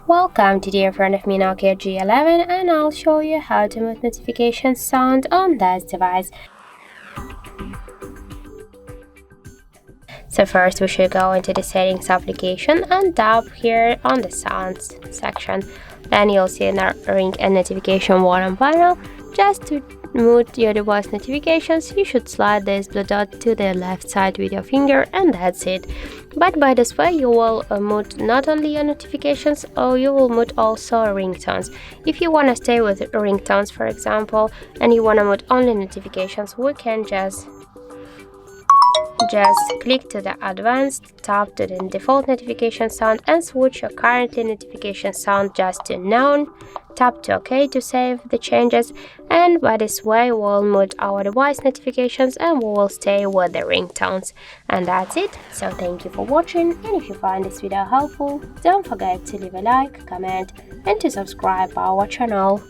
Welcome, today in front of me Nokia G11 and I'll show you how to mute notification sound on this device. So first we should go into the settings application and tap here on the sounds section. Then you'll see a ring and notification button panel. Just to mute your device notifications, you should slide this blue dot to the left side with your finger and that's it. But by this way you will mute not only your notifications, or you will mute also ringtones. If you want to stay with ringtones, for example, and you want to mute only notifications, we can just click to the advanced, tap to the default notification sound and switch your currently notification sound just to none. Tap to OK to save the changes, and by this way we'll mute our device notifications and we will stay with the ringtones. And that's it. So thank you for watching, and if you find this video helpful, don't forget to leave a like, comment and to subscribe our channel.